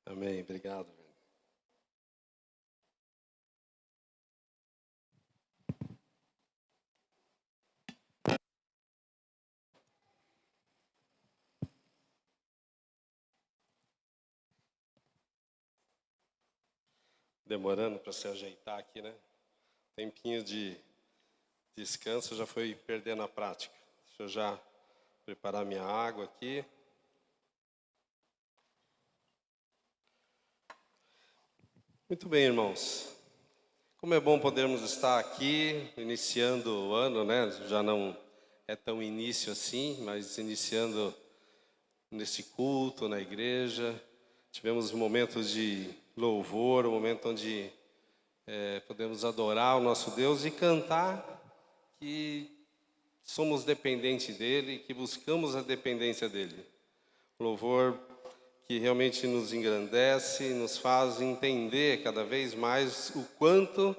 Amém, obrigado. Demorando para se ajeitar aqui, né? Tempinho de descanso já foi perdendo a prática. Deixa eu já preparar minha água aqui. Muito bem, irmãos. Como é bom podermos estar aqui, iniciando o ano, né? Já não é tão início assim, mas iniciando nesse culto na igreja. Tivemos um momento de louvor, um momento onde podemos adorar o nosso Deus e cantar que somos dependentes dEle, que buscamos a dependência dEle. Louvor que realmente nos engrandece, nos faz entender cada vez mais o quanto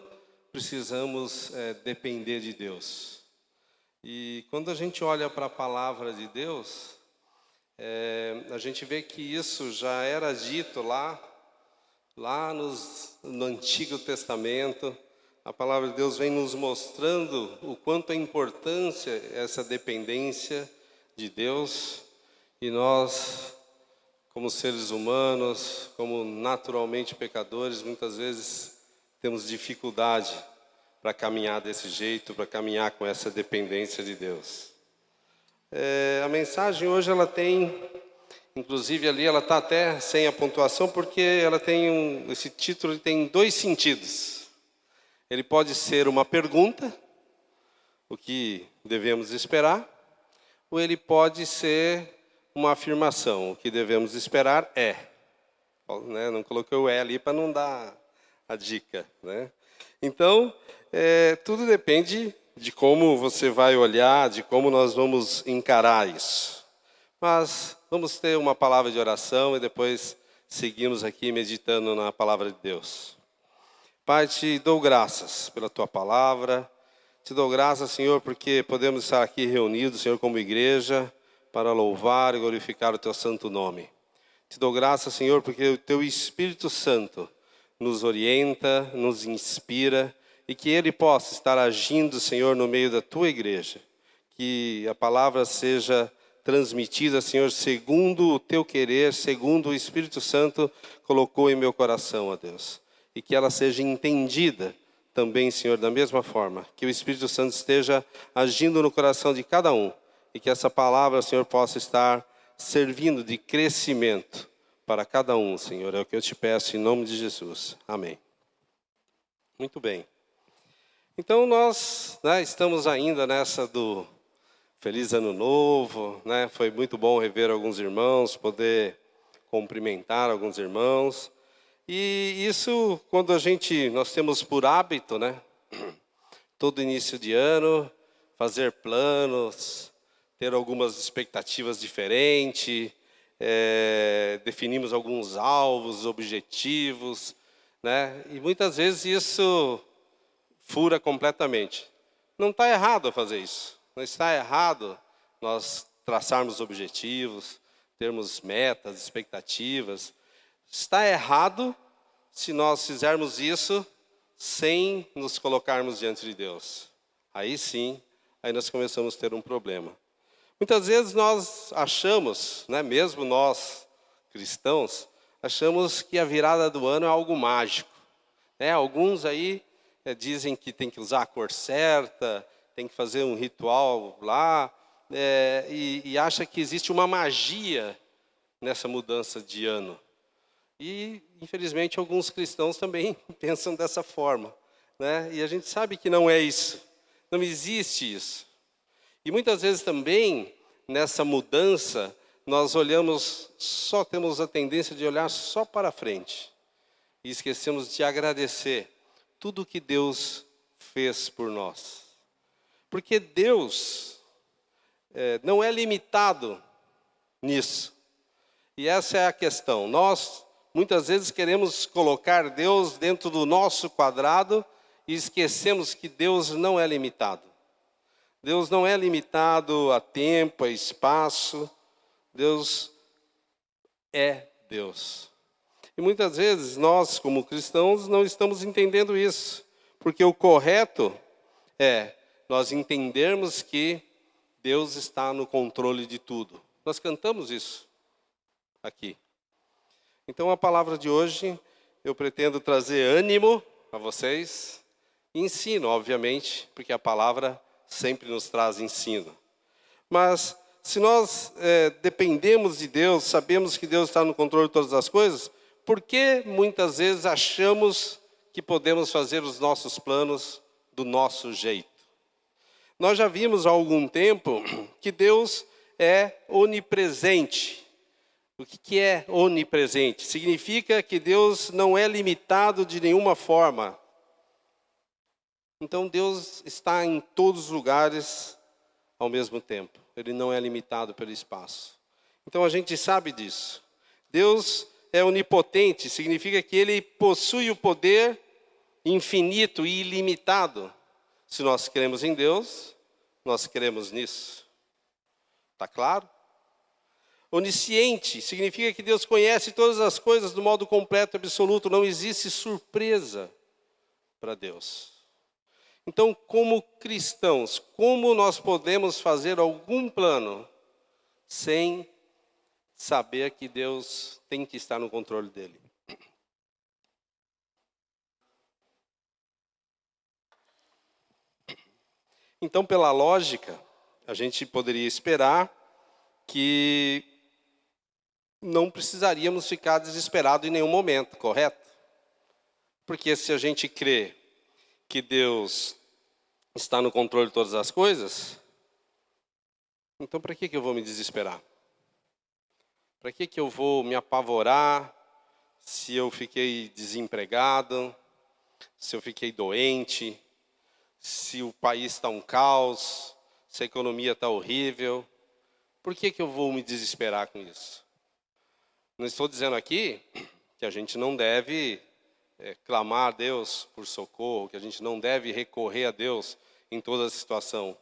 precisamos depender de Deus. E quando a gente olha para a palavra de Deus, a gente vê que isso já era dito lá no Antigo Testamento. A palavra de Deus vem nos mostrando o quanto é importância essa dependência de Deus. E nós, como seres humanos, como naturalmente pecadores, muitas vezes temos dificuldade para caminhar desse jeito, para caminhar com essa dependência de Deus. A mensagem hoje ela tem, inclusive ali ela está até sem a pontuação, porque ela tem esse título tem dois sentidos. Ele pode ser uma pergunta, o que devemos esperar, ou ele pode ser uma afirmação, o que devemos esperar é. Né? Não coloquei o ali para não dar a dica. Né? Então, tudo depende de como você vai olhar, de como nós vamos encarar isso. Mas vamos ter uma palavra de oração e depois seguimos aqui meditando na palavra de Deus. Pai, te dou graças pela tua palavra. Te dou graças, Senhor, porque podemos estar aqui reunidos, Senhor, como igreja, para louvar e glorificar o teu santo nome. Te dou graças, Senhor, porque o teu Espírito Santo nos orienta, nos inspira e que ele possa estar agindo, Senhor, no meio da tua igreja. Que a palavra seja transmitida, Senhor, segundo o teu querer, segundo o Espírito Santo colocou em meu coração, ó Deus. E que ela seja entendida também, Senhor, da mesma forma. Que o Espírito Santo esteja agindo no coração de cada um. E que essa palavra, Senhor, possa estar servindo de crescimento para cada um, Senhor. É o que eu te peço em nome de Jesus. Amém. Muito bem. Então nós estamos ainda nessa do Feliz Ano Novo, né? Foi muito bom rever alguns irmãos, poder cumprimentar alguns irmãos. E isso, quando nós temos por hábito, né? Todo início de ano, fazer planos, ter algumas expectativas diferentes, definimos alguns alvos, objetivos, né? E muitas vezes isso fura completamente. Não está errado fazer isso. Não está errado nós traçarmos objetivos, termos metas, expectativas. Está errado se nós fizermos isso sem nos colocarmos diante de Deus. Aí sim, aí nós começamos a ter um problema. Muitas vezes nós achamos, né, mesmo nós cristãos, achamos que a virada do ano é algo mágico. Alguns aí dizem que tem que usar a cor certa, tem que fazer um ritual lá, e acha que existe uma magia nessa mudança de ano. E, infelizmente, alguns cristãos também pensam dessa forma. Né? E a gente sabe que não é isso. Não existe isso. E muitas vezes também, nessa mudança, nós temos a tendência de olhar só para frente. E esquecemos de agradecer tudo que Deus fez por nós. Porque Deus não é limitado nisso. E essa é a questão. Nós, muitas vezes, queremos colocar Deus dentro do nosso quadrado e esquecemos que Deus não é limitado. Deus não é limitado a tempo, a espaço. Deus é Deus. E muitas vezes nós, como cristãos, não estamos entendendo isso. Porque o correto é nós entendermos que Deus está no controle de tudo. Nós cantamos isso aqui. Então a palavra de hoje, eu pretendo trazer ânimo a vocês, e ensino, obviamente, porque a palavra sempre nos traz ensino. Mas se nós dependemos de Deus, sabemos que Deus está no controle de todas as coisas, por que muitas vezes achamos que podemos fazer os nossos planos do nosso jeito? Nós já vimos há algum tempo que Deus é onipresente. O que é onipresente? Significa que Deus não é limitado de nenhuma forma. Então Deus está em todos os lugares ao mesmo tempo. Ele não é limitado pelo espaço. Então a gente sabe disso. Deus é onipotente, significa que Ele possui o poder infinito e ilimitado. Se nós cremos em Deus, nós cremos nisso. Está claro? Onisciente significa que Deus conhece todas as coisas do modo completo e absoluto. Não existe surpresa para Deus. Então, como cristãos, como nós podemos fazer algum plano sem saber que Deus tem que estar no controle dele? Então, pela lógica, a gente poderia esperar que não precisaríamos ficar desesperados em nenhum momento, correto? Porque se a gente crê que Deus está no controle de todas as coisas, então para que eu vou me desesperar? Para que eu vou me apavorar se eu fiquei desempregado, se eu fiquei doente, se o país está um caos, se a economia está horrível? Por que eu vou me desesperar com isso? Não estou dizendo aqui que a gente não deve clamar a Deus por socorro, que a gente não deve recorrer a Deus em toda a situação.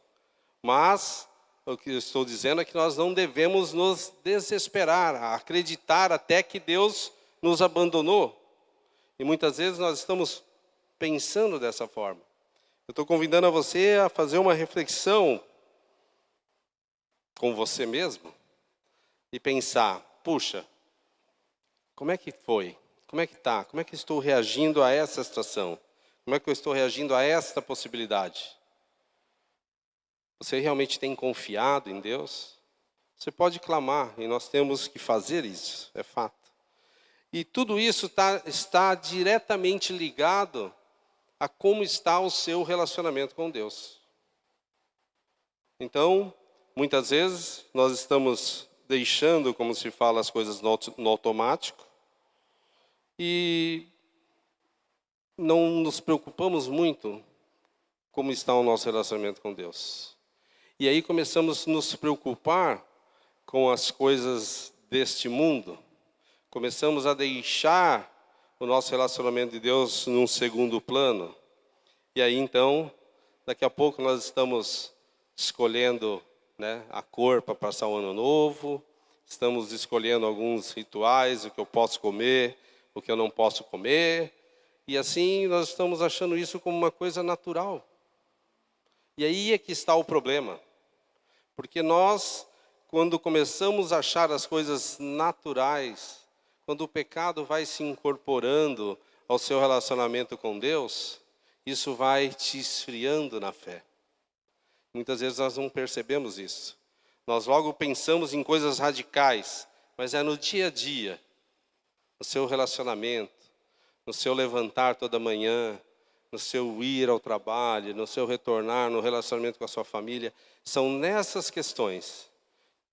Mas o que eu estou dizendo é que nós não devemos nos desesperar, acreditar até que Deus nos abandonou. E muitas vezes nós estamos pensando dessa forma. Eu estou convidando a você a fazer uma reflexão com você mesmo e pensar, puxa, como é que foi? Como é que está? Como é que estou reagindo a essa situação? Como é que eu estou reagindo a esta possibilidade? Você realmente tem confiado em Deus? Você pode clamar, e nós temos que fazer isso, é fato. E tudo isso está diretamente ligado a como está o seu relacionamento com Deus. Então, muitas vezes, nós estamos deixando, como se fala, as coisas no automático, e não nos preocupamos muito como está o nosso relacionamento com Deus. E aí começamos a nos preocupar com as coisas deste mundo. Começamos a deixar o nosso relacionamento de Deus num segundo plano. E aí então, daqui a pouco nós estamos escolhendo, a cor para passar o ano novo. Estamos escolhendo alguns rituais, o que eu posso comer, o que eu não posso comer. E assim nós estamos achando isso como uma coisa natural. E aí é que está o problema. Porque nós, quando começamos a achar as coisas naturais, quando o pecado vai se incorporando ao seu relacionamento com Deus, isso vai te esfriando na fé. Muitas vezes nós não percebemos isso. Nós logo pensamos em coisas radicais, mas é no dia a dia, no seu relacionamento, no seu levantar toda manhã, no seu ir ao trabalho, no seu retornar, no relacionamento com a sua família. São nessas questões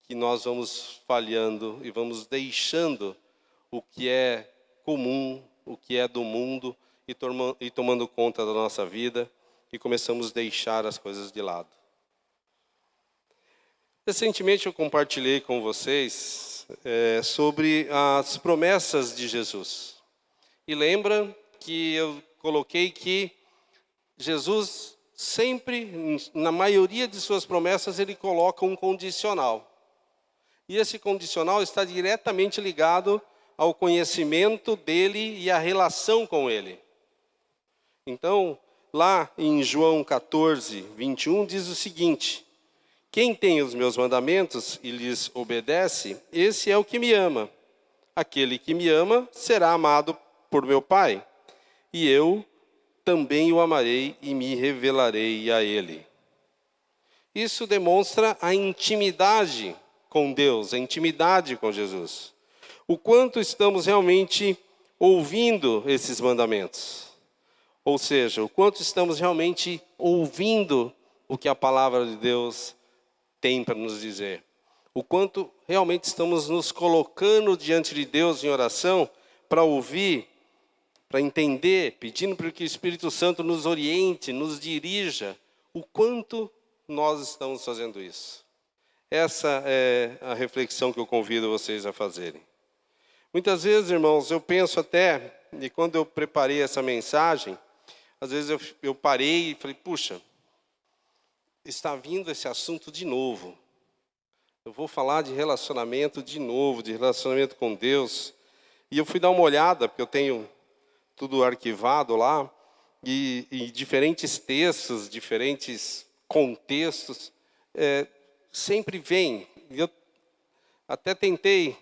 que nós vamos falhando e vamos deixando o que é comum, o que é do mundo e tomando conta da nossa vida e começamos a deixar as coisas de lado. Recentemente eu compartilhei com vocês sobre as promessas de Jesus. E lembra que eu coloquei que Jesus sempre, na maioria de suas promessas, ele coloca um condicional. E esse condicional está diretamente ligado ao conhecimento dele e à relação com ele. Então, lá em João 14, 21, diz o seguinte: quem tem os meus mandamentos e lhes obedece, esse é o que me ama. Aquele que me ama será amado por meu Pai, e eu também o amarei e me revelarei a ele. Isso demonstra a intimidade com Deus, a intimidade com Jesus. O quanto estamos realmente ouvindo esses mandamentos. Ou seja, o quanto estamos realmente ouvindo o que a palavra de Deus tem para nos dizer. O quanto realmente estamos nos colocando diante de Deus em oração para ouvir, para entender, pedindo para que o Espírito Santo nos oriente, nos dirija. O quanto nós estamos fazendo isso. Essa é a reflexão que eu convido vocês a fazerem. Muitas vezes, irmãos, eu penso até, e quando eu preparei essa mensagem, às vezes eu parei e falei, puxa, está vindo esse assunto de novo. Eu vou falar de relacionamento de novo, de relacionamento com Deus. E eu fui dar uma olhada, porque eu tenho tudo arquivado lá, e diferentes textos, diferentes contextos, sempre vem. Eu até tentei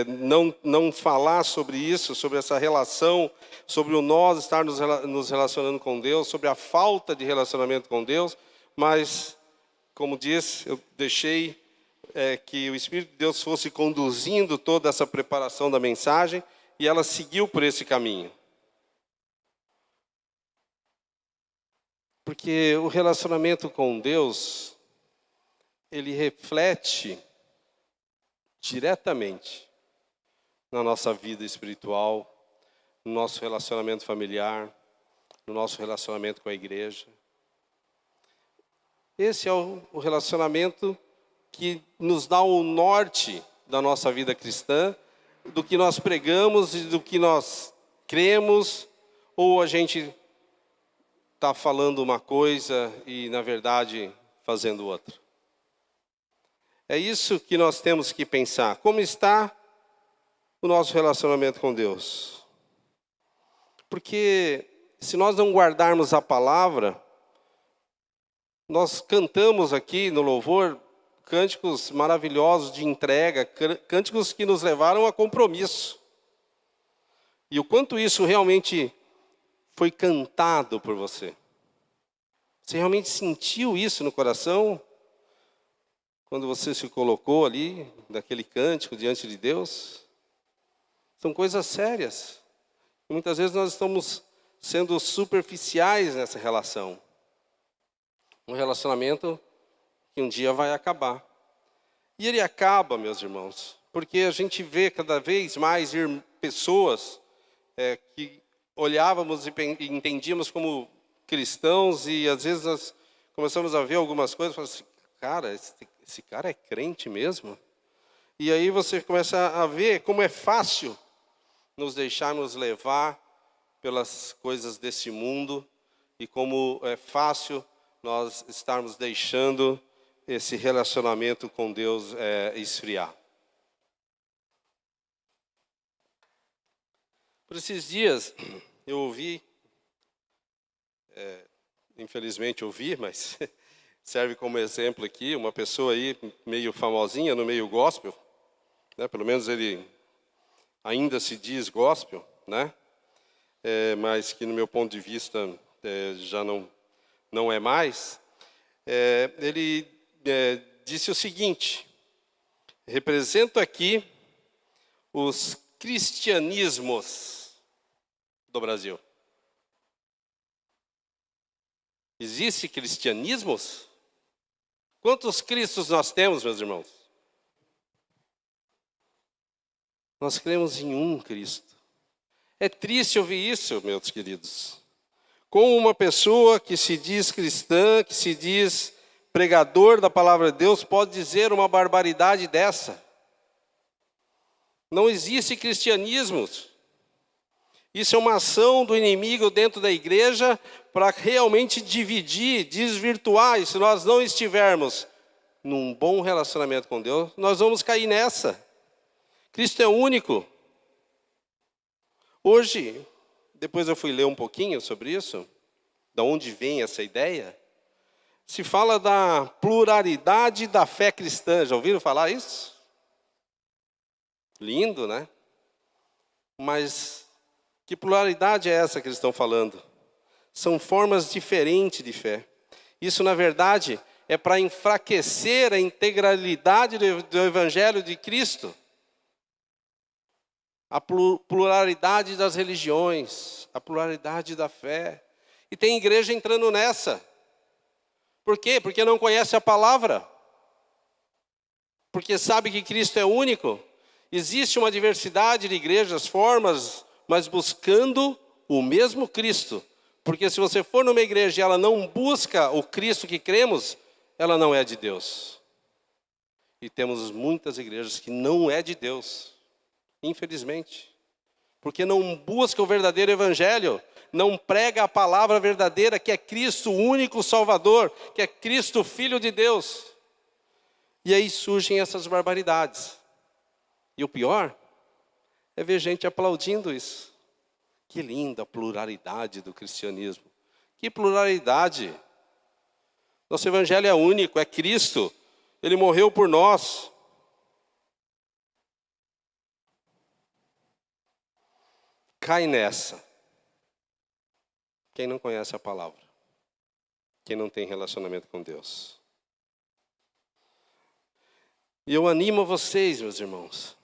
não falar sobre isso, sobre essa relação, sobre o nós estar nos relacionando com Deus, sobre a falta de relacionamento com Deus, mas, como disse, eu deixei que o Espírito de Deus fosse conduzindo toda essa preparação da mensagem, e ela seguiu por esse caminho. Porque o relacionamento com Deus, ele reflete diretamente na nossa vida espiritual, no nosso relacionamento familiar, no nosso relacionamento com a igreja. Esse é o relacionamento que nos dá o norte da nossa vida cristã, do que nós pregamos e do que nós cremos, ou a gente está falando uma coisa e, na verdade, fazendo outra. É isso que nós temos que pensar. Como está o nosso relacionamento com Deus? Porque se nós não guardarmos a palavra, nós cantamos aqui no louvor cânticos maravilhosos de entrega, cânticos que nos levaram a compromisso. E o quanto isso realmente foi cantado por você. Você realmente sentiu isso no coração? Quando você se colocou ali, naquele cântico, diante de Deus? São coisas sérias. E muitas vezes nós estamos sendo superficiais nessa relação. Um relacionamento que um dia vai acabar. E ele acaba, meus irmãos, porque a gente vê cada vez mais pessoas que olhávamos e entendíamos como cristãos, e às vezes nós começamos a ver algumas coisas e falamos assim, cara, esse cara é crente mesmo? E aí você começa a ver como é fácil nos deixarmos levar pelas coisas desse mundo, e como é fácil nós estarmos deixando esse relacionamento com Deus esfriar. Por esses dias, eu ouvi, infelizmente ouvi, mas serve como exemplo aqui, uma pessoa aí meio famosinha no meio gospel, né? Pelo menos ele ainda se diz gospel, né? Mas que no meu ponto de vista já não é mais. Ele disse o seguinte: represento aqui os cristianismos do Brasil. Existe cristianismos? Quantos cristos nós temos, meus irmãos? Nós cremos em um Cristo. É triste ouvir isso, meus queridos. Como uma pessoa que se diz cristã, que se diz pregador da palavra de Deus, pode dizer uma barbaridade dessa? Não existe cristianismo. Isso é uma ação do inimigo dentro da igreja para realmente dividir, desvirtuar. E se nós não estivermos num bom relacionamento com Deus, nós vamos cair nessa. Cristo é único. Hoje, depois eu fui ler um pouquinho sobre isso, de onde vem essa ideia. Se fala da pluralidade da fé cristã. Já ouviram falar isso? Lindo, né? Mas que pluralidade é essa que eles estão falando? São formas diferentes de fé. Isso, na verdade, é para enfraquecer a integralidade do Evangelho de Cristo. A pluralidade das religiões, a pluralidade da fé. E tem igreja entrando nessa. Por quê? Porque não conhece a palavra. Porque sabe que Cristo é único. Existe uma diversidade de igrejas, formas, mas buscando o mesmo Cristo. Porque se você for numa igreja e ela não busca o Cristo que cremos, ela não é de Deus. E temos muitas igrejas que não é de Deus, infelizmente. Porque não busca o verdadeiro evangelho, não prega a palavra verdadeira, que é Cristo, o único Salvador, que é Cristo, Filho de Deus. E aí surgem essas barbaridades. E o pior é ver gente aplaudindo isso. Que linda a pluralidade do cristianismo. Que pluralidade. Nosso evangelho é único, é Cristo. Ele morreu por nós. Cai nessa. Quem não conhece a palavra. Quem não tem relacionamento com Deus. E eu animo vocês, meus irmãos.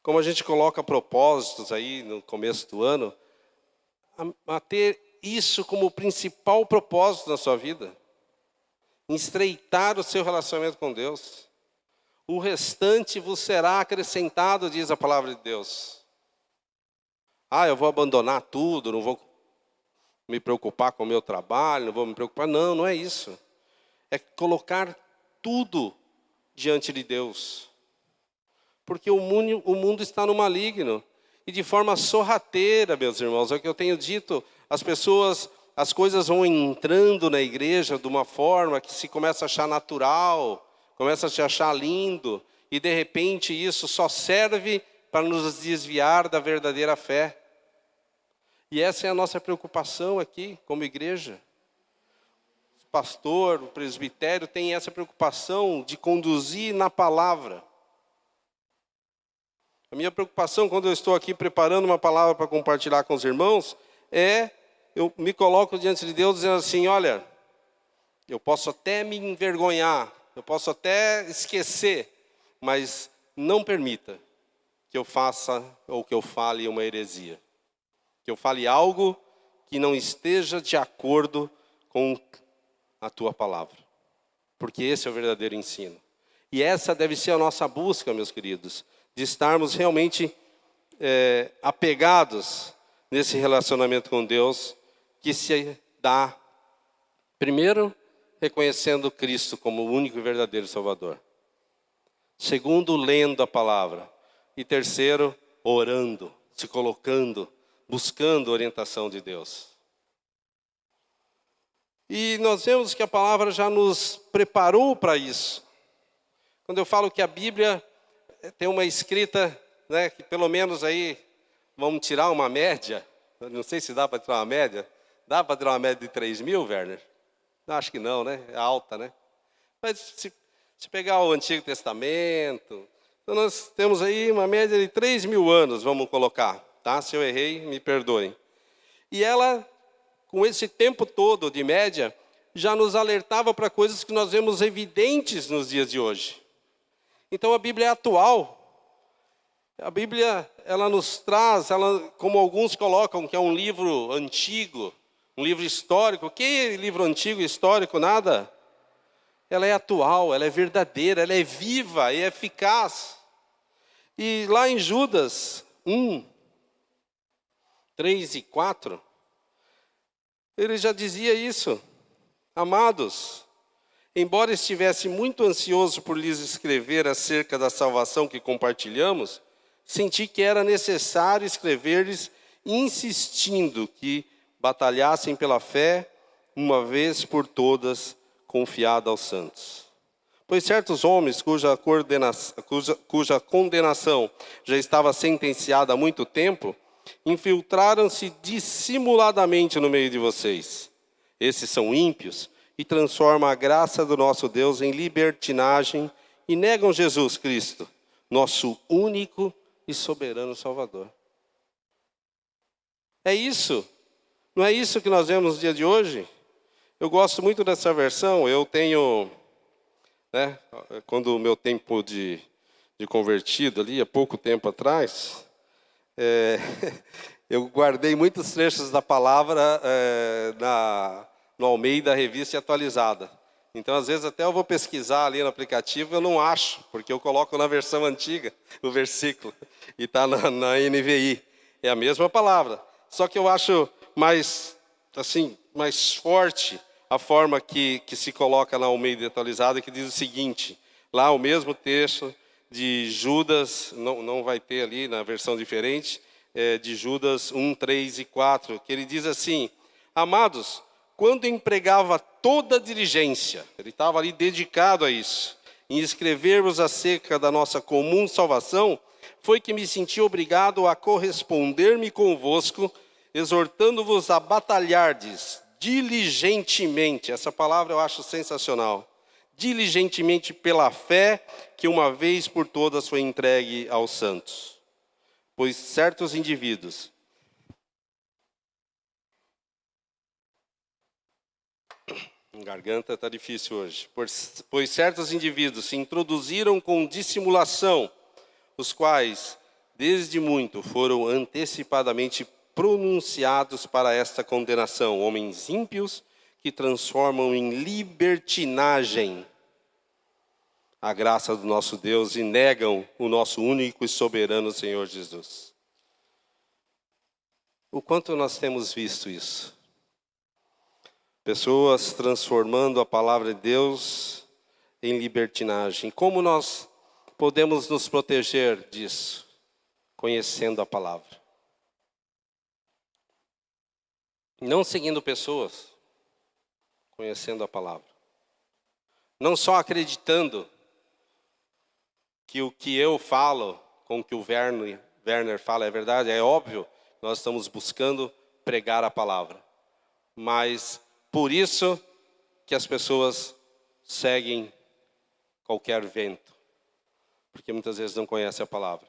Como a gente coloca propósitos aí no começo do ano, a ter isso como principal propósito na sua vida. Estreitar o seu relacionamento com Deus. O restante vos será acrescentado, diz a palavra de Deus. Eu vou abandonar tudo, não vou me preocupar com o meu trabalho, não vou me preocupar. Não, não é isso. É colocar tudo diante de Deus. Porque o mundo está no maligno. E de forma sorrateira, meus irmãos, é o que eu tenho dito, as coisas vão entrando na igreja de uma forma que se começa a achar natural, começa a se achar lindo, e de repente isso só serve para nos desviar da verdadeira fé. E essa é a nossa preocupação aqui, como igreja. O pastor, o presbitério tem essa preocupação de conduzir na palavra. A minha preocupação quando eu estou aqui preparando uma palavra para compartilhar com os irmãos eu me coloco diante de Deus dizendo assim, olha, eu posso até me envergonhar, eu posso até esquecer, mas não permita que eu faça ou que eu fale uma heresia. Que eu fale algo que não esteja de acordo com a tua palavra. Porque esse é o verdadeiro ensino. E essa deve ser a nossa busca, meus queridos, de estarmos realmente apegados nesse relacionamento com Deus, que se dá, primeiro, reconhecendo Cristo como o único e verdadeiro Salvador. Segundo, lendo a palavra. E terceiro, orando, se colocando, buscando a orientação de Deus. E nós vemos que a palavra já nos preparou para isso. Quando eu falo que a Bíblia tem uma escrita, né, que pelo menos aí, vamos tirar uma média, não sei se dá para tirar uma média, dá para tirar uma média de 3.000, Werner? Acho que não, né? É alta, né? Mas se pegar o Antigo Testamento, então nós temos aí uma média de 3.000 anos, vamos colocar, tá? Se eu errei, me perdoem. E ela, com esse tempo todo de média, já nos alertava para coisas que nós vemos evidentes nos dias de hoje. Então a Bíblia é atual. A Bíblia, ela nos traz, como alguns colocam, que é um livro antigo, um livro histórico. Que livro antigo e histórico? Nada. Ela é atual, ela é verdadeira, ela é viva e eficaz. E lá em Judas 1, 3 e 4, ele já dizia isso. Amados, embora estivesse muito ansioso por lhes escrever acerca da salvação que compartilhamos, senti que era necessário escrever-lhes insistindo que batalhassem pela fé, uma vez por todas, confiada aos santos. Pois certos homens cuja condenação já estava sentenciada há muito tempo, infiltraram-se dissimuladamente no meio de vocês. Esses são ímpios e transformam a graça do nosso Deus em libertinagem e negam Jesus Cristo, nosso único e soberano Salvador. É isso. Não é isso que nós vemos no dia de hoje? Eu gosto muito dessa versão. Eu tenho, quando o meu tempo de convertido ali, há pouco tempo atrás, eu guardei muitos trechos da palavra no Almeida Revista Atualizada. Então, às vezes, até eu vou pesquisar ali no aplicativo, eu não acho, porque eu coloco na versão antiga o versículo, e está na NVI. É a mesma palavra. Só que eu acho mais forte a forma que se coloca na Almeida Atualizada, que diz o seguinte, lá o mesmo texto de Judas, não vai ter ali na versão diferente, de Judas 1, 3 e 4, que ele diz assim: amados, quando empregava toda a diligência, ele estava ali dedicado a isso, em escrever-vos acerca da nossa comum salvação, foi que me senti obrigado a corresponder-me convosco, exortando-vos a batalhardes diligentemente, essa palavra eu acho sensacional, diligentemente pela fé que uma vez por todas foi entregue aos santos. Pois certos indivíduos garganta está difícil hoje. Pois certos indivíduos se introduziram com dissimulação, os quais, desde muito, foram antecipadamente pronunciados para esta condenação, homens ímpios que transformam em libertinagem a graça do nosso Deus e negam o nosso único e soberano Senhor Jesus. O quanto nós temos visto isso? Pessoas transformando a palavra de Deus em libertinagem. Como nós podemos nos proteger disso? Conhecendo a palavra. Não seguindo pessoas, conhecendo a palavra. Não só acreditando que o que eu falo, com o que o Werner fala é verdade, é óbvio, nós estamos buscando pregar a palavra. Mas por isso que as pessoas seguem qualquer vento, porque muitas vezes não conhecem a palavra.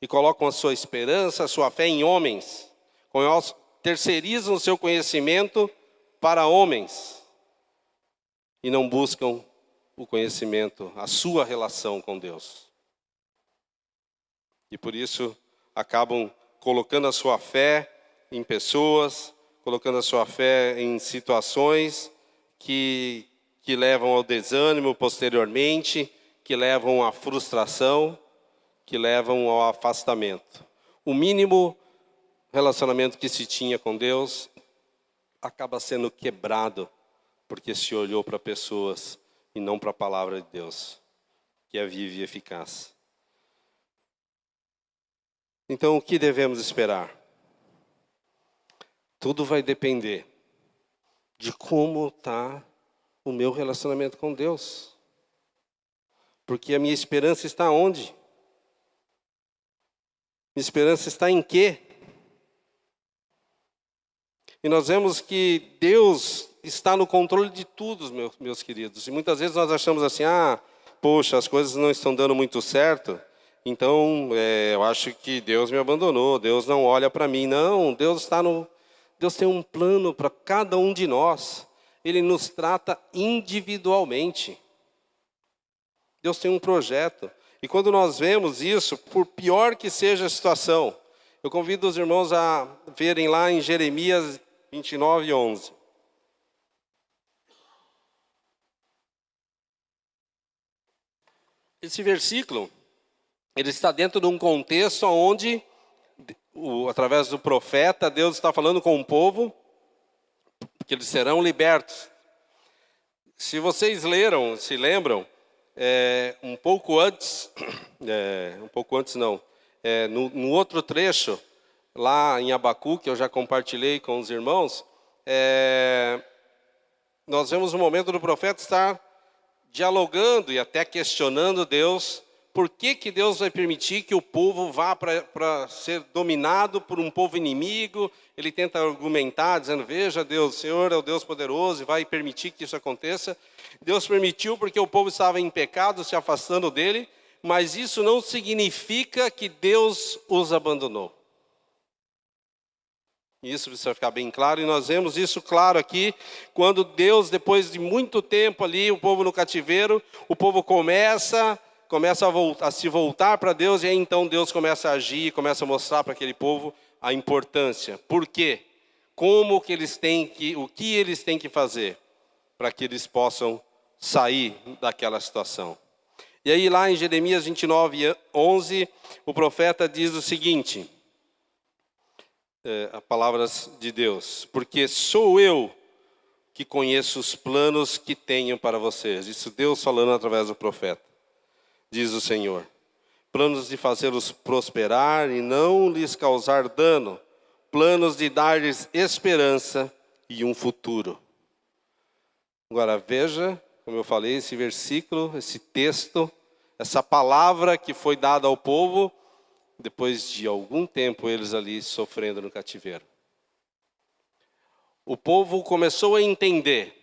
E colocam a sua esperança, a sua fé em homens, terceirizam o seu conhecimento para homens e não buscam o conhecimento, a sua relação com Deus. E por isso acabam colocando a sua fé em pessoas, colocando a sua fé em situações que levam ao desânimo posteriormente, que levam à frustração, que levam ao afastamento. O mínimo relacionamento que se tinha com Deus acaba sendo quebrado, porque se olhou para pessoas e não para a palavra de Deus, que é viva e eficaz. Então, o que devemos esperar? Tudo vai depender de como está o meu relacionamento com Deus. Porque a minha esperança está onde? Minha esperança está em quê? E nós vemos que Deus está no controle de tudo, meus queridos. E muitas vezes nós achamos assim, poxa, as coisas não estão dando muito certo, então eu acho que Deus me abandonou, Deus não olha para mim. Não, Deus tem um plano para cada um de nós. Ele nos trata individualmente. Deus tem um projeto. E quando nós vemos isso, por pior que seja a situação, eu convido os irmãos a verem lá em Jeremias 29, 11. Esse versículo, ele está dentro de um contexto onde, através do profeta, Deus está falando com o povo que eles serão libertos. Se vocês se lembram, um pouco antes não, no outro trecho, lá em Abacuque, que eu já compartilhei com os irmãos, nós vemos o momento do profeta estar dialogando e até questionando Deus por que Deus vai permitir que o povo vá para ser dominado por um povo inimigo? Ele tenta argumentar, dizendo, veja Deus, o Senhor é o Deus poderoso e vai permitir que isso aconteça. Deus permitiu porque o povo estava em pecado, se afastando dele, mas isso não significa que Deus os abandonou. Isso precisa ficar bem claro, e nós vemos isso claro aqui, quando Deus, depois de muito tempo ali, o povo no cativeiro, o povo começa a se voltar para Deus, e aí então Deus começa a agir, começa a mostrar para aquele povo a importância. Por quê? O que eles têm que fazer para que eles possam sair daquela situação. E aí lá em Jeremias 29:11, o profeta diz o seguinte, as palavras de Deus, porque sou eu que conheço os planos que tenho para vocês. Isso Deus falando através do profeta. Diz o Senhor, planos de fazê-los prosperar e não lhes causar dano, planos de dar-lhes esperança e um futuro. Agora veja, como eu falei, esse versículo, esse texto, essa palavra que foi dada ao povo, depois de algum tempo eles ali sofrendo no cativeiro. O povo começou a entender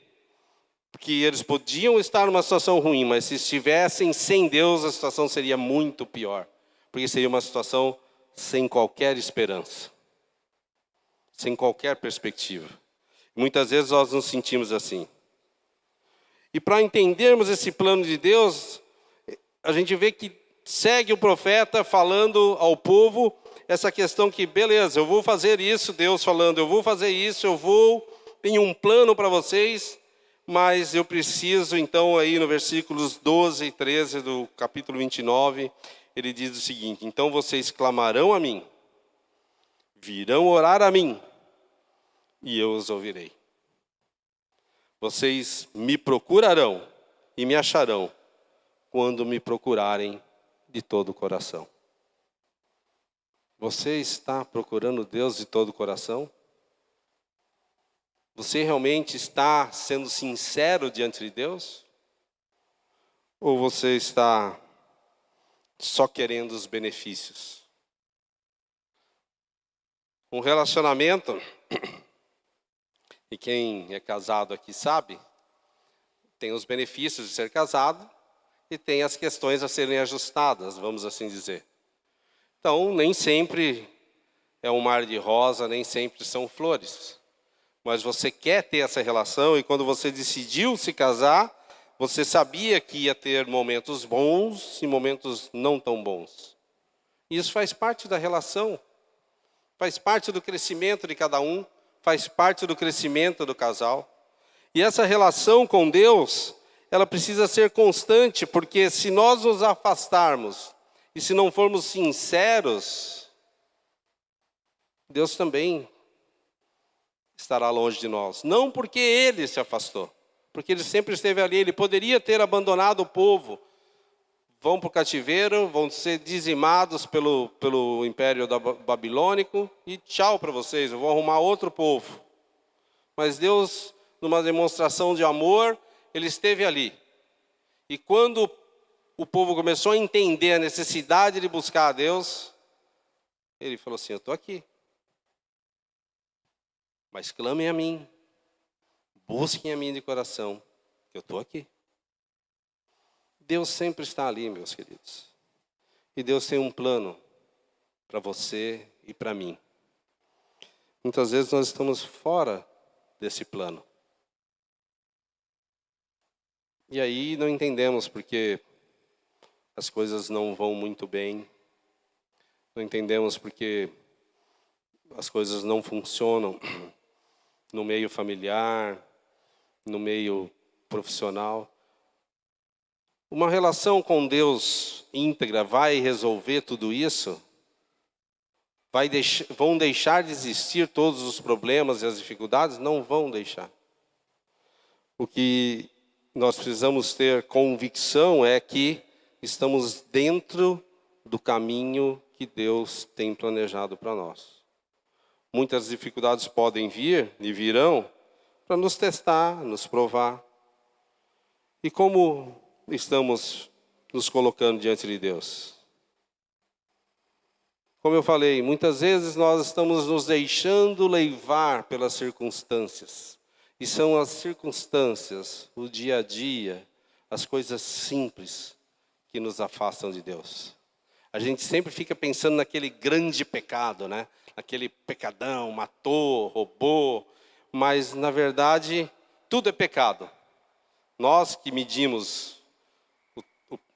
que eles podiam estar numa situação ruim, mas se estivessem sem Deus, a situação seria muito pior. Porque seria uma situação sem qualquer esperança, sem qualquer perspectiva. Muitas vezes nós nos sentimos assim. E para entendermos esse plano de Deus, a gente vê que segue o profeta falando ao povo essa questão que, beleza, eu vou fazer isso, Deus falando, eu vou fazer isso, tenho um plano para vocês, mas eu preciso, então, aí no versículos 12 e 13 do capítulo 29, ele diz o seguinte, então vocês clamarão a mim, virão orar a mim, e eu os ouvirei. Vocês me procurarão e me acharão quando me procurarem de todo o coração. Você está procurando Deus de todo o coração? Você realmente está sendo sincero diante de Deus? Ou você está só querendo os benefícios? Um relacionamento, e quem é casado aqui sabe, tem os benefícios de ser casado e tem as questões a serem ajustadas, vamos assim dizer. Então, nem sempre é um mar de rosa, nem sempre são flores. Mas você quer ter essa relação, e quando você decidiu se casar, você sabia que ia ter momentos bons e momentos não tão bons. E isso faz parte da relação, faz parte do crescimento de cada um, faz parte do crescimento do casal. E essa relação com Deus, ela precisa ser constante, porque se nós nos afastarmos e se não formos sinceros, Deus também estará longe de nós. Não porque Ele se afastou, porque Ele sempre esteve ali. Ele poderia ter abandonado o povo. Vão para o cativeiro, vão ser dizimados pelo Império Babilônico e tchau para vocês, eu vou arrumar outro povo. Mas Deus, numa demonstração de amor, Ele esteve ali. E quando o povo começou a entender a necessidade de buscar a Deus, Ele falou assim, eu estou aqui. Mas clamem a mim, busquem a mim de coração, que eu estou aqui. Deus sempre está ali, meus queridos. E Deus tem um plano para você e para mim. Muitas vezes nós estamos fora desse plano. E aí não entendemos porque as coisas não vão muito bem. Não entendemos porque as coisas não funcionam no meio familiar, no meio profissional. Uma relação com Deus íntegra vai resolver tudo isso? Vão deixar de existir todos os problemas e as dificuldades? Não vão deixar. O que nós precisamos ter convicção é que estamos dentro do caminho que Deus tem planejado para nós. Muitas dificuldades podem vir e virão para nos testar, nos provar. E como estamos nos colocando diante de Deus. Como eu falei, muitas vezes nós estamos nos deixando levar pelas circunstâncias. E são as circunstâncias, o dia a dia, as coisas simples que nos afastam de Deus. A gente sempre fica pensando naquele grande pecado, né? Aquele pecadão, matou, roubou, mas na verdade tudo é pecado. Nós que medimos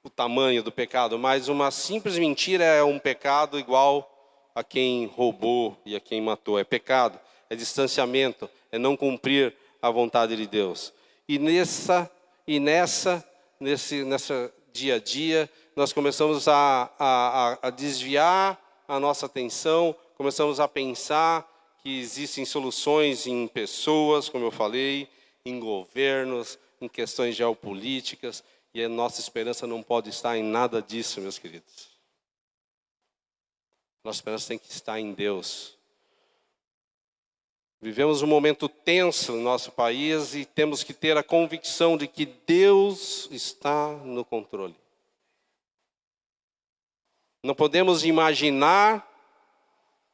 o tamanho do pecado, mas uma simples mentira é um pecado igual a quem roubou e a quem matou. É pecado, é distanciamento, é não cumprir a vontade de Deus. E nessa dia a dia, nós começamos a desviar a nossa atenção, começamos a pensar que existem soluções em pessoas, como eu falei, em governos, em questões geopolíticas, e a nossa esperança não pode estar em nada disso, meus queridos. Nossa esperança tem que estar em Deus. Vivemos um momento tenso no nosso país e temos que ter a convicção de que Deus está no controle. Não podemos imaginar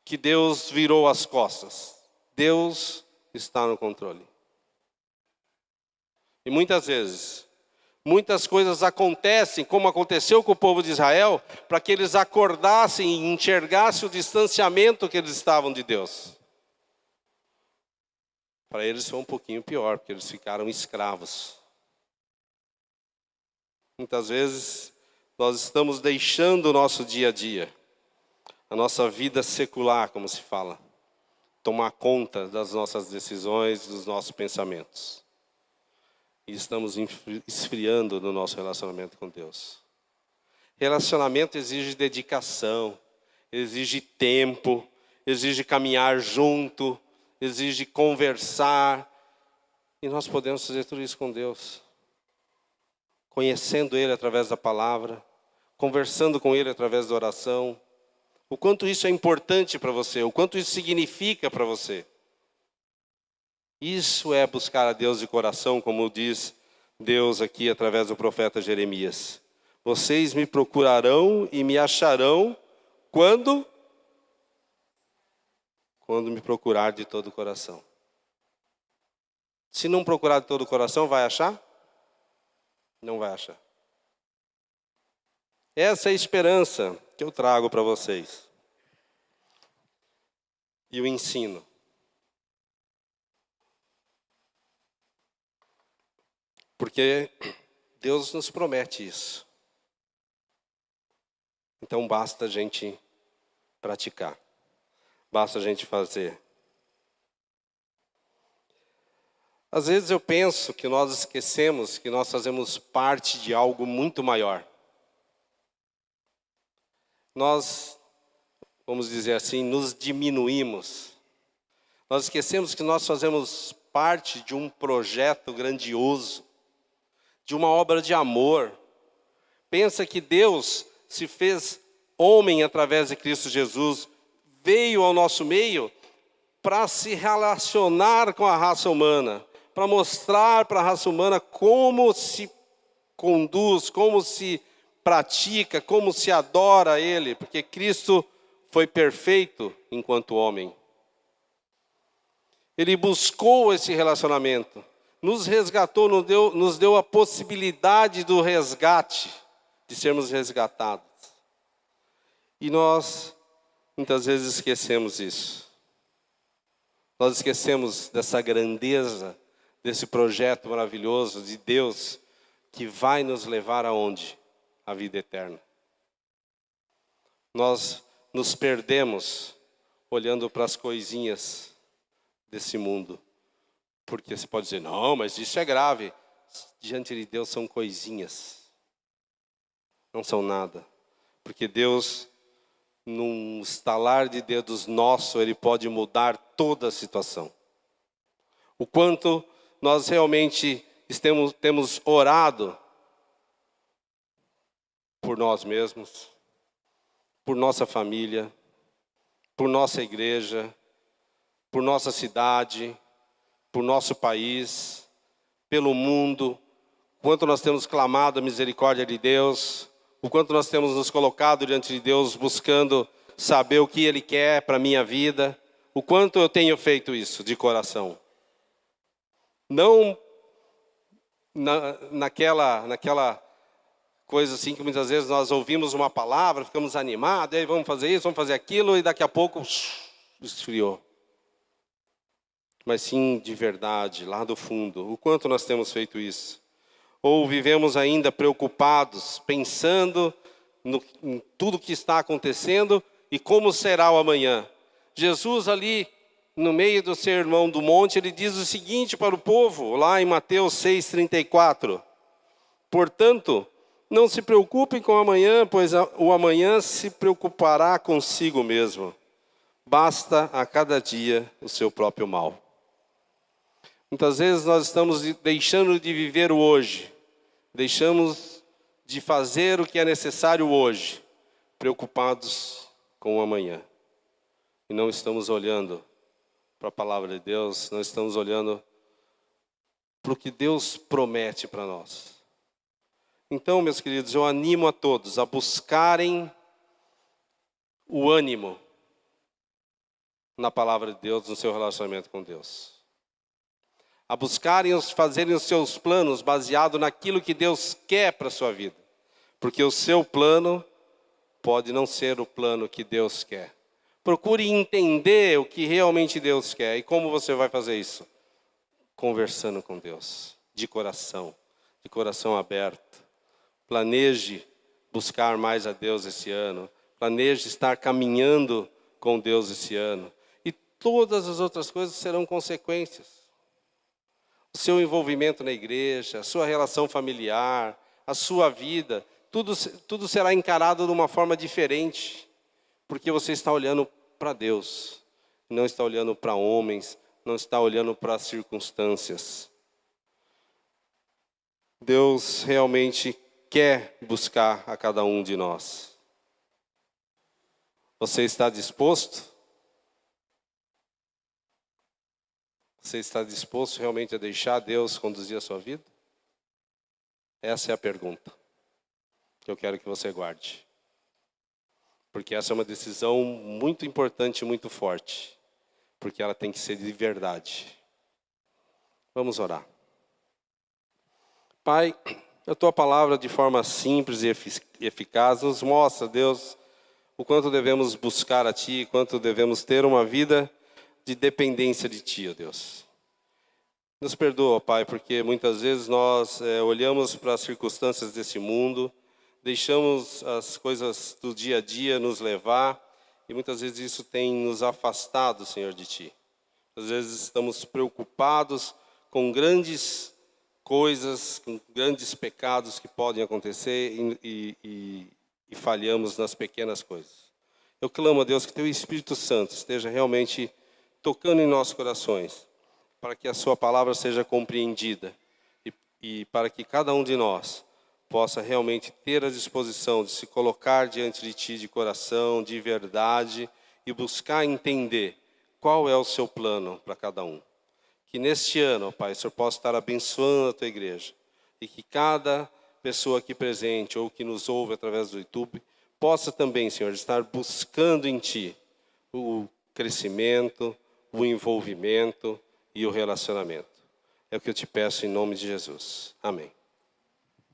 que Deus virou as costas. Deus está no controle. E muitas vezes, muitas coisas acontecem, como aconteceu com o povo de Israel, para que eles acordassem e enxergassem o distanciamento que eles estavam de Deus. Para eles foi um pouquinho pior, porque eles ficaram escravos. Muitas vezes, nós estamos deixando o nosso dia a dia, a nossa vida secular, como se fala, tomar conta das nossas decisões, dos nossos pensamentos. E estamos esfriando no nosso relacionamento com Deus. Relacionamento exige dedicação, exige tempo, exige caminhar junto, exige conversar. E nós podemos fazer tudo isso com Deus. Conhecendo Ele através da palavra, conversando com Ele através da oração. O quanto isso é importante para você, o quanto isso significa para você. Isso é buscar a Deus de coração, como diz Deus aqui através do profeta Jeremias. Vocês me procurarão e me acharão quando me procurar de todo o coração. Se não procurar de todo o coração, vai achar? Não vai achar. Essa é a esperança que eu trago para vocês. E o ensino. Porque Deus nos promete isso. Então basta a gente praticar. Basta a gente fazer. Às vezes eu penso que nós esquecemos que nós fazemos parte de algo muito maior. Nós, vamos dizer assim, nos diminuímos. Nós esquecemos que nós fazemos parte de um projeto grandioso, de uma obra de amor. Pensa que Deus se fez homem através de Cristo Jesus, veio ao nosso meio para se relacionar com a raça humana, para mostrar para a raça humana como se conduz, como se pratica, como se adora a Ele, porque Cristo foi perfeito enquanto homem. Ele buscou esse relacionamento, nos resgatou, nos deu a possibilidade do resgate, de sermos resgatados. E nós, muitas vezes, esquecemos isso. Nós esquecemos dessa grandeza, desse projeto maravilhoso de Deus, que vai nos levar aonde? A vida eterna. Nós nos perdemos olhando para as coisinhas desse mundo. Porque você pode dizer, não, mas isso é grave. Diante de Deus são coisinhas. Não são nada. Porque Deus, num estalar de dedos nosso, Ele pode mudar toda a situação. O quanto nós realmente temos orado por nós mesmos, por nossa família, por nossa igreja, por nossa cidade, por nosso país, pelo mundo. quanto nós temos clamado a misericórdia de Deus, o quanto nós temos nos colocado diante de Deus buscando saber o que Ele quer para a minha vida, o quanto eu tenho feito isso de coração. Não naquela coisa assim que muitas vezes nós ouvimos uma palavra, ficamos animados, e aí vamos fazer isso, vamos fazer aquilo, e daqui a pouco esfriou. Mas sim de verdade, lá do fundo, o quanto nós temos feito isso. Ou vivemos ainda preocupados, pensando em tudo que está acontecendo e como será o amanhã. Jesus ali, no meio do sermão do monte, ele diz o seguinte para o povo, lá em Mateus 6,34. Portanto, não se preocupem com o amanhã, pois o amanhã se preocupará consigo mesmo. Basta a cada dia o seu próprio mal. Muitas vezes nós estamos deixando de viver o hoje, deixamos de fazer o que é necessário hoje, preocupados com o amanhã. E não estamos olhando para a palavra de Deus, não estamos olhando para o que Deus promete para nós. Então, meus queridos, eu animo a todos a buscarem o ânimo na palavra de Deus, no seu relacionamento com Deus. A buscarem, fazerem os seus planos baseado naquilo que Deus quer para a sua vida. Porque o seu plano pode não ser o plano que Deus quer. Procure entender o que realmente Deus quer. E como você vai fazer isso? Conversando com Deus, de coração aberto. Planeje buscar mais a Deus esse ano. Planeje estar caminhando com Deus esse ano. E todas as outras coisas serão consequências. O seu envolvimento na igreja, a sua relação familiar, a sua vida, tudo será encarado de uma forma diferente. Porque você está olhando para Deus. Não está olhando para homens, não está olhando para as circunstâncias. Deus realmente quer buscar a cada um de nós. Você está disposto? Você está disposto realmente a deixar Deus conduzir a sua vida? Essa é a pergunta que eu quero que você guarde. Porque essa é uma decisão muito importante e muito forte. Porque ela tem que ser de verdade. Vamos orar. Pai, a Tua palavra de forma simples e eficaz nos mostra, Deus, o quanto devemos buscar a Ti, quanto devemos ter uma vida de dependência de Ti, ó Deus. Nos perdoa, Pai, porque muitas vezes nós olhamos para as circunstâncias desse mundo, deixamos as coisas do dia a dia nos levar, e muitas vezes isso tem nos afastado, Senhor, de Ti. Às vezes estamos preocupados com grandes coisas, com grandes pecados que podem acontecer e falhamos nas pequenas coisas. Eu clamo a Deus que Teu Espírito Santo esteja realmente tocando em nossos corações, para que a Sua palavra seja compreendida e para que cada um de nós possa realmente ter a disposição de se colocar diante de Ti de coração, de verdade, e buscar entender qual é o Seu plano para cada um. Que neste ano, Pai, o Senhor possa estar abençoando a Tua igreja, e que cada pessoa aqui presente, ou que nos ouve através do YouTube, possa também, Senhor, estar buscando em Ti o crescimento, o envolvimento e o relacionamento. É o que eu te peço em nome de Jesus. Amém.